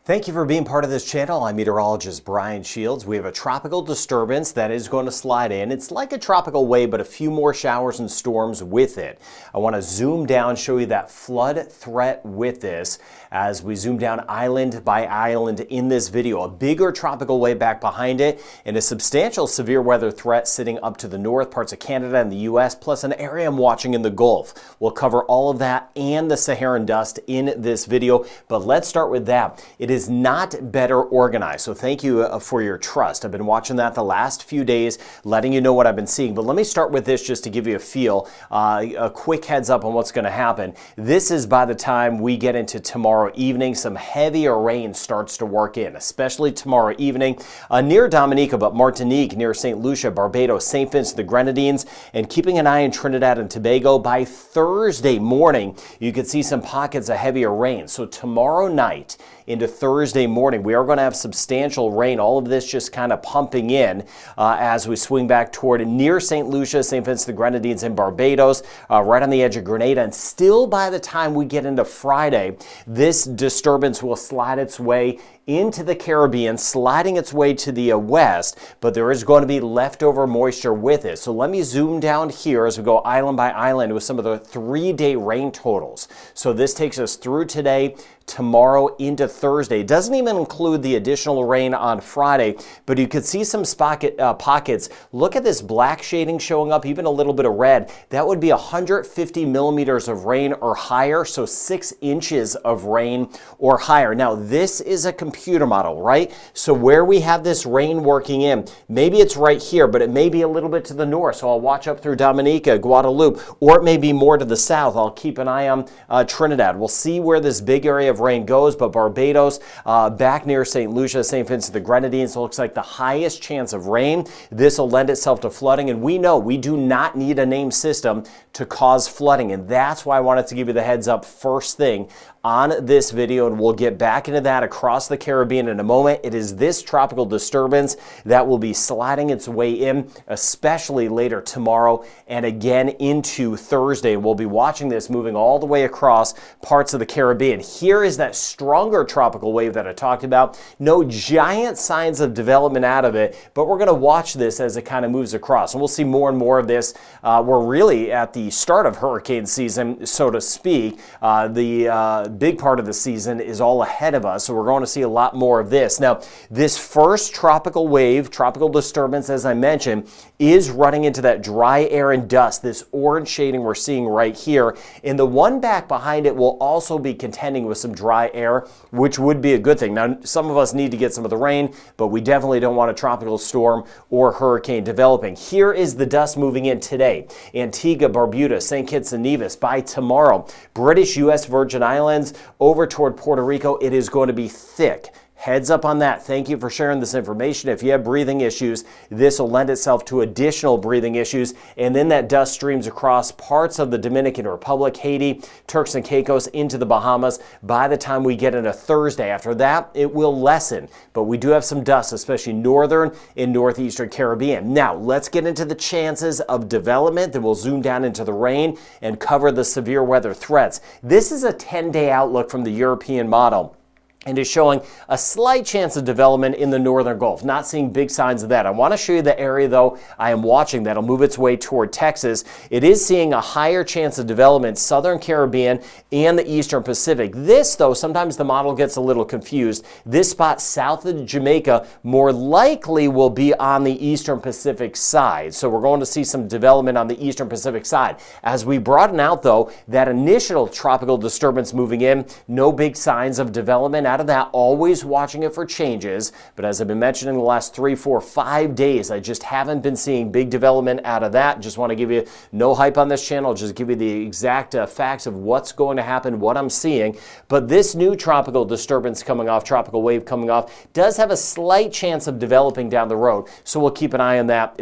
Thank you for being part of this channel. I'm meteorologist Brian Shields. We have a tropical disturbance that is going to slide in. It's like a tropical wave, but a few more showers and storms with it. I want to zoom down, show you that flood threat with this as we zoom down island by island in this video. A bigger tropical wave back behind it and a substantial severe weather threat sitting up to the north, parts of Canada and the U.S., plus an area I'm watching in the Gulf. We'll cover all of that and the Saharan dust in this video, but let's start with that. It is not better organized, so thank you for your trust. I've been watching that the last few days, letting you know what I've been seeing, but let me start with this just to give you a feel, a quick heads up on what's going to happen. This is by the time we get into tomorrow evening, some heavier rain starts to work in, especially tomorrow evening near Dominica, but Martinique, near St. Lucia, Barbados, St. Vincent, the Grenadines, and keeping an eye on Trinidad and Tobago. By Thursday morning, you could see some pockets of heavier rain. So tomorrow night into Thursday morning, we are going to have substantial rain. All of this just kind of pumping in as we swing back toward near St. Lucia, St. Vincent, the Grenadines, and Barbados, right on the edge of Grenada. And still by the time we get into Friday, this disturbance will slide its way into the Caribbean, sliding its way to the west, but there is going to be leftover moisture with it. So let me zoom down here as we go island by island with some of the 3-day rain totals. So this takes us through today, tomorrow into Thursday. It doesn't even include the additional rain on Friday, but you could see some pockets. Look at this black shading showing up, even a little bit of red. That would be 150 millimeters of rain or higher, so 6 inches of rain or higher. Now, this is a computer model, right? So where we have this rain working in, maybe it's right here, but it may be a little bit to the north. So I'll watch up through Dominica, Guadeloupe, or it may be more to the south. I'll keep an eye on Trinidad. We'll see where this big area of rain goes, but Barbados, back near St. Lucia, St. Vincent, the Grenadines, looks like the highest chance of rain. This will lend itself to flooding, and we know we do not need a named system to cause flooding, and that's why I wanted to give you the heads up first thing on this video, and we'll get back into that across the Caribbean in a moment. It is this tropical disturbance that will be sliding its way in, especially later tomorrow and again into Thursday. We'll be watching this moving all the way across parts of the Caribbean. Here is that stronger tropical wave that I talked about. No giant signs of development out of it, but we're going to watch this as it kind of moves across, and we'll see more and more of this. We're really at the start of hurricane season, so to speak. The big part of the season is all ahead of us, so we're going to see a lot more of this. Now, this first tropical wave, tropical disturbance, as I mentioned, is running into that dry air and dust, this orange shading we're seeing right here, and the one back behind it will also be contending with some dry air, which would be a good thing. Now, some of us need to get some of the rain, but we definitely don't want a tropical storm or hurricane developing. Here is the dust moving in today. Antigua, Barbuda, St. Kitts and Nevis. By tomorrow, British U.S. Virgin Islands over toward Puerto Rico, it is going to be thick. Heads up on that. Thank you for sharing this information. If you have breathing issues, this will lend itself to additional breathing issues. And then that dust streams across parts of the Dominican Republic, Haiti, Turks and Caicos, into the Bahamas by the time we get into Thursday. After that, it will lessen. But we do have some dust, especially northern and northeastern Caribbean. Now, let's get into the chances of development. Then we'll zoom down into the rain and cover the severe weather threats. This is a 10-day outlook from the European model, and is showing a slight chance of development in the northern Gulf. Not seeing big signs of that. I want to show you the area, though, I am watching that'll move its way toward Texas. It is seeing a higher chance of development southern Caribbean and the eastern Pacific. This, though, sometimes the model gets a little confused. This spot south of Jamaica more likely will be on the eastern Pacific side. So we're going to see some development on the eastern Pacific side. As we broaden out, though, that initial tropical disturbance moving in, no big signs of development out of that, always watching it for changes. But as I've been mentioning the last 3, 4, 5 days, I just haven't been seeing big development out of that. Just want to give you no hype on this channel, just give you the exact facts of what's going to happen, what I'm seeing. But this new tropical disturbance coming off, tropical wave coming off, does have a slight chance of developing down the road. So we'll keep an eye on that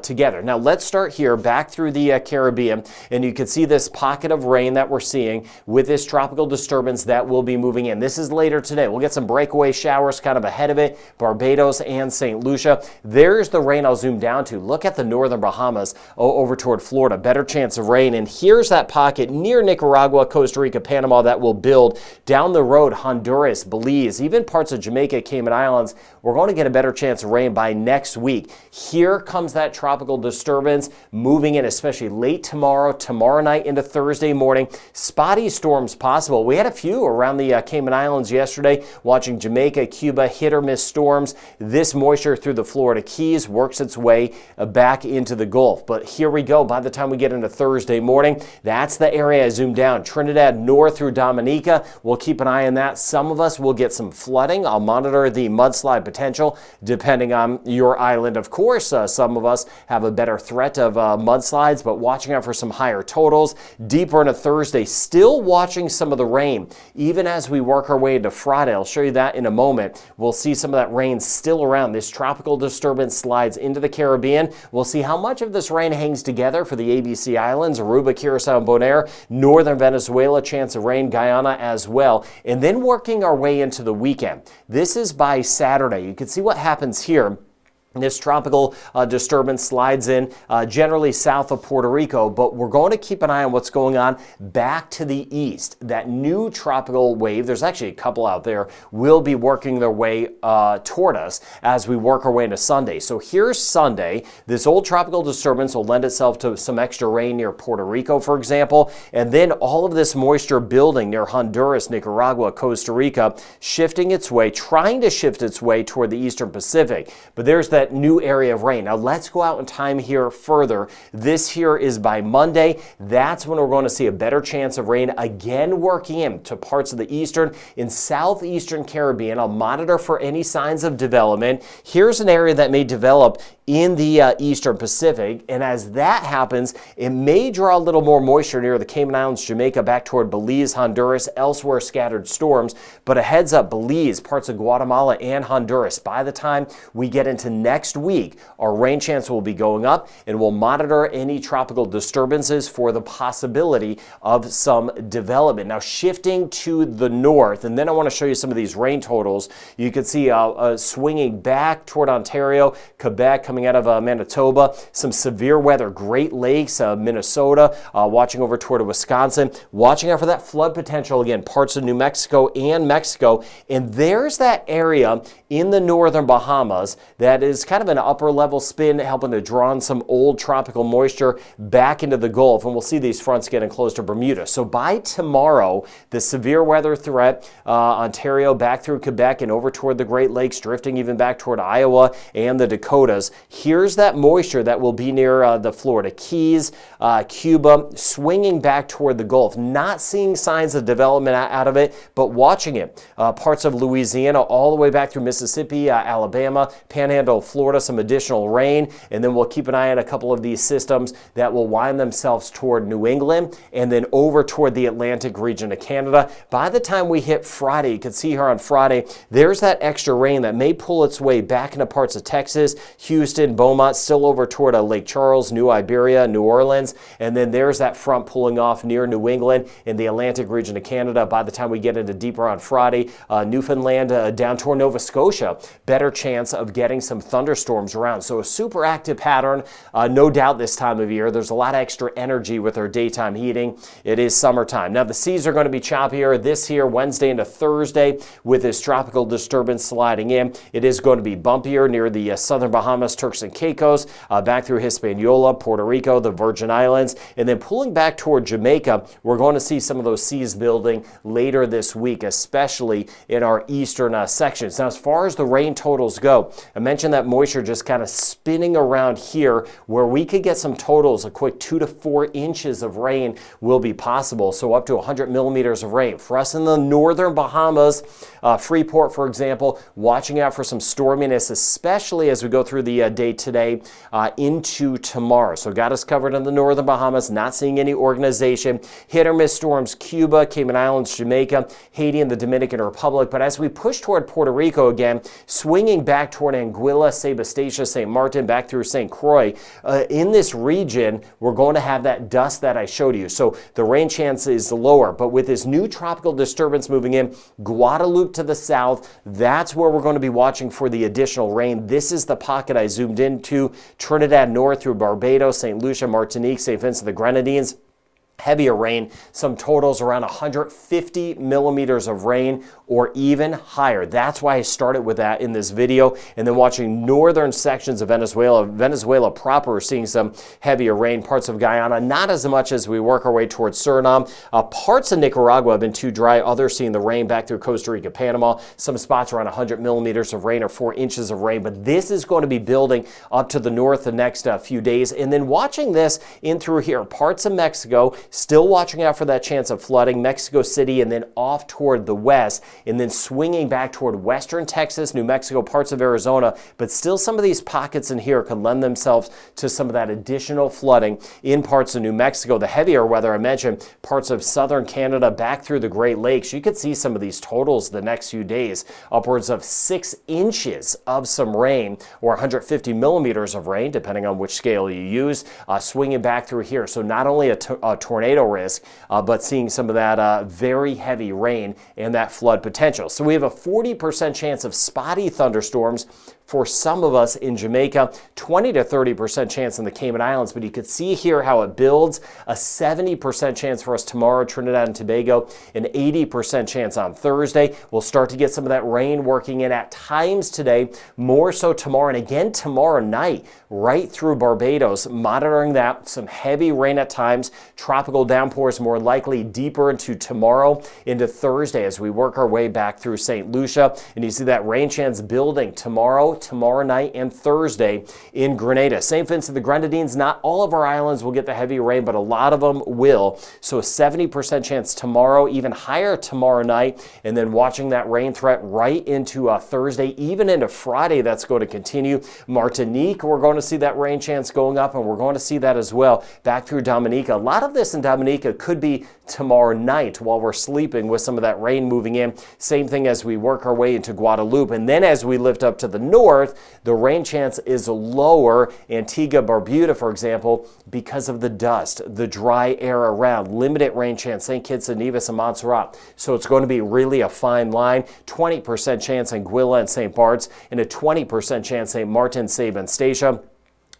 together. Now let's start here back through the Caribbean, and you can see this pocket of rain that we're seeing with this tropical disturbance that will be moving in. This is later today. We'll get some breakaway showers kind of ahead of it, Barbados and St. Lucia. There's the rain I'll zoom down to. Look at the northern Bahamas over toward Florida. Better chance of rain. And here's that pocket near Nicaragua, Costa Rica, Panama that will build. Down the road, Honduras, Belize, even parts of Jamaica, Cayman Islands. We're going to get a better chance of rain by next week. Here comes that tropical disturbance moving in, especially late tomorrow night into Thursday morning. Spotty storms possible. We had a few around the Cayman Islands yesterday, watching Jamaica, Cuba, hit or miss storms. This moisture through the Florida Keys works its way back into the Gulf. But here we go. By the time we get into Thursday morning, that's the area I zoomed down. Trinidad north through Dominica. We'll keep an eye on that. Some of us will get some flooding. I'll monitor the mudslide potential depending on your island. Of course, some of us have a better threat of mudslides, but watching out for some higher totals. Deeper into Thursday, still watching some of the rain. Even as we work our way into Friday, I'll show you that in a moment. We'll see some of that rain still around. This tropical disturbance slides into the Caribbean. We'll see how much of this rain hangs together for the ABC Islands, Aruba, Curacao, and Bonaire, northern Venezuela, chance of rain, Guyana as well. And then working our way into the weekend. This is by Saturday. You can see what happens here. This tropical disturbance slides in generally south of Puerto Rico, but we're going to keep an eye on what's going on back to the east. That new tropical wave, there's actually a couple out there, will be working their way toward us as we work our way into Sunday. So here's Sunday. This old tropical disturbance will lend itself to some extra rain near Puerto Rico, for example, and then all of this moisture building near Honduras, Nicaragua, Costa Rica, shifting its way, trying to shift its way toward the eastern Pacific. But there's that new area of rain. Now let's go out in time here further. This here is by Monday. That's when we're going to see a better chance of rain again working into parts of the eastern and southeastern Caribbean. I'll monitor for any signs of development. Here's an area that may develop in the eastern Pacific, and as that happens, it may draw a little more moisture near the Cayman Islands, Jamaica, back toward Belize, Honduras, elsewhere scattered storms. But a heads up, Belize, parts of Guatemala, and Honduras. By the time we get into next week, our rain chance will be going up, and we'll monitor any tropical disturbances for the possibility of some development. Now shifting to the north, and then I want to show you some of these rain totals. You can see swinging back toward Ontario, Quebec, coming out of Manitoba, some severe weather, Great Lakes, Minnesota, watching over toward Wisconsin, watching out for that flood potential again, parts of New Mexico and Mexico. And there's that area in the northern Bahamas that is kind of an upper level spin, helping to draw in some old tropical moisture back into the Gulf. And we'll see these fronts getting close to Bermuda. So by tomorrow, the severe weather threat, Ontario back through Quebec and over toward the Great Lakes, drifting even back toward Iowa and the Dakotas. Here's that moisture that will be near the Florida Keys, Cuba, swinging back toward the Gulf. Not seeing signs of development out of it, but watching it. Parts of Louisiana all the way back through Mississippi, Alabama, Panhandle, Florida, some additional rain. And then we'll keep an eye on a couple of these systems that will wind themselves toward New England and then over toward the Atlantic region of Canada. By the time we hit Friday, you can see here on Friday, there's that extra rain that may pull its way back into parts of Texas, Houston, Beaumont, still over toward Lake Charles, New Iberia, New Orleans, and then there's that front pulling off near New England in the Atlantic region of Canada. By the time we get into deeper on Friday, Newfoundland down toward Nova Scotia, better chance of getting some thunderstorms around. So a super active pattern, no doubt this time of year. There's a lot of extra energy with our daytime heating. It is summertime. Now the seas are going to be choppier this here Wednesday into Thursday with this tropical disturbance sliding in. It is going to be bumpier near the southern Bahamas, Turks and Caicos, back through Hispaniola, Puerto Rico, the Virgin Islands, and then pulling back toward Jamaica. We're going to see some of those seas building later this week, especially in our eastern sections. Now, as far as the rain totals go, I mentioned that moisture just kind of spinning around here where we could get some totals. A quick 2 to 4 inches of rain will be possible, so up to 100 millimeters of rain. For us in the northern Bahamas, Freeport, for example, watching out for some storminess, especially as we go through the day today into tomorrow. So got us covered in the northern Bahamas, not seeing any organization. Hit or miss storms, Cuba, Cayman Islands, Jamaica, Haiti, and the Dominican Republic. But as we push toward Puerto Rico again, swinging back toward Anguilla, Sebastian, St. Martin, back through St. Croix, in this region, we're going to have that dust that I showed you. So the rain chance is lower. But with this new tropical disturbance moving in, Guadeloupe to the south, that's where we're going to be watching for the additional rain. This is the pocket I zoomed into. Trinidad north through Barbados, St. Lucia, Martinique, St. Vincent the Grenadines. Heavier rain, some totals around 150 millimeters of rain or even higher. That's why I started with that in this video. And then watching northern sections of Venezuela. Venezuela proper are seeing some heavier rain. Parts of Guyana, not as much as we work our way towards Suriname. Parts of Nicaragua have been too dry. Others seeing the rain back through Costa Rica, Panama. Some spots around 100 millimeters of rain or 4 inches of rain. But this is going to be building up to the north the next few days. And then watching this in through here, parts of Mexico, still watching out for that chance of flooding, Mexico City, and then off toward the west, and then swinging back toward western Texas, New Mexico, parts of Arizona. But still some of these pockets in here could lend themselves to some of that additional flooding in parts of New Mexico. The heavier weather I mentioned, parts of southern Canada back through the Great Lakes. You could see some of these totals the next few days, upwards of 6 inches of some rain or 150 millimeters of rain, depending on which scale you use, swinging back through here. So not only a tornado risk, but seeing some of that very heavy rain and that flood potential. So we have a 40% chance of spotty thunderstorms for some of us in Jamaica, 20 to 30% chance in the Cayman Islands, but you could see here how it builds. A 70% chance for us tomorrow, Trinidad and Tobago, an 80% chance on Thursday. We'll start to get some of that rain working in at times today, more so tomorrow, and again tomorrow night, right through Barbados, monitoring that, some heavy rain at times, tropical downpours more likely deeper into tomorrow, into Thursday as we work our way back through St. Lucia, and you see that rain chance building tomorrow night, and Thursday in Grenada. St. Vincent the Grenadines, not all of our islands will get the heavy rain, but a lot of them will. So a 70% chance tomorrow, even higher tomorrow night, and then watching that rain threat right into Thursday, even into Friday, that's going to continue. Martinique, we're going to see that rain chance going up, and we're going to see that as well back through Dominica. A lot of this in Dominica could be tomorrow night while we're sleeping with some of that rain moving in. Same thing as we work our way into Guadeloupe. And then as we lift up to the north, the rain chance is lower. Antigua, Barbuda, for example, because of the dust, the dry air around. Limited rain chance, St. Kitts and Nevis and Montserrat. So it's going to be really a fine line. 20% chance in Anguilla and St. Bart's, and a 20% chance St. Martin, Saba, and Statia.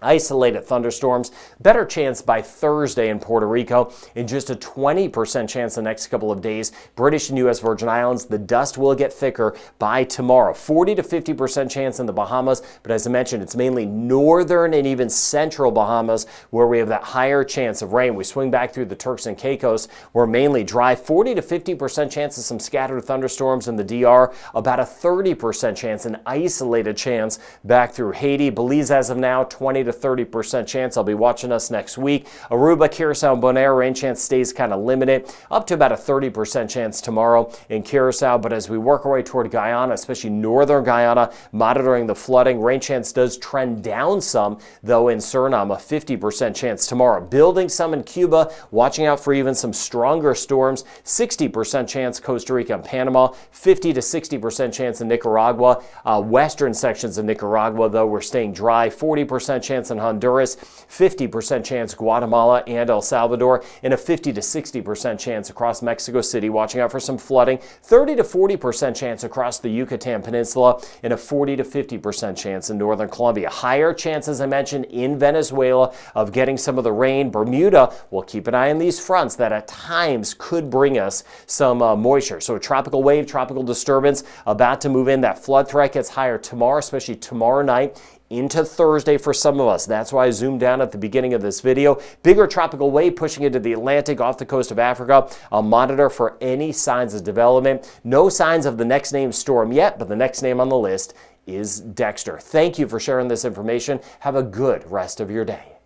Isolated thunderstorms, better chance by Thursday in Puerto Rico, and just a 20% chance the next couple of days. British and U.S. Virgin Islands, the dust will get thicker by tomorrow. 40 to 50% chance in the Bahamas, but as I mentioned, it's mainly northern and even central Bahamas where we have that higher chance of rain. We swing back through the Turks and Caicos, we're mainly dry. 40 to 50% chance of some scattered thunderstorms in the DR, about a 30% chance, an isolated chance back through Haiti. Belize as of now, 20 to 30% chance. I'll be watching us next week. Aruba, Curacao, and Bonaire, rain chance stays kind of limited, up to about a 30% chance tomorrow in Curacao. But as we work our way toward Guyana, especially northern Guyana, monitoring the flooding, rain chance does trend down some, though in Suriname, a 50% chance tomorrow. Building some in Cuba, watching out for even some stronger storms, 60% chance Costa Rica and Panama, 50 to 60% chance in Nicaragua. Western sections of Nicaragua, though, we're staying dry, 40% chance in Honduras, 50% chance Guatemala and El Salvador, and a 50 to 60% chance across Mexico City, watching out for some flooding, 30 to 40% chance across the Yucatan Peninsula, and a 40 to 50% chance in northern Colombia. Higher chance, as I mentioned, in Venezuela of getting some of the rain. Bermuda, we'll keep an eye on these fronts that at times could bring us some moisture. So a tropical wave, tropical disturbance about to move in. That flood threat gets higher tomorrow, especially tomorrow night into Thursday for some of us. That's why I zoomed down at the beginning of this video. Bigger tropical wave pushing into the Atlantic off the coast of Africa. I'll monitor for any signs of development. No signs of the next named storm yet, but the next name on the list is Dexter. Thank you for sharing this information. Have a good rest of your day.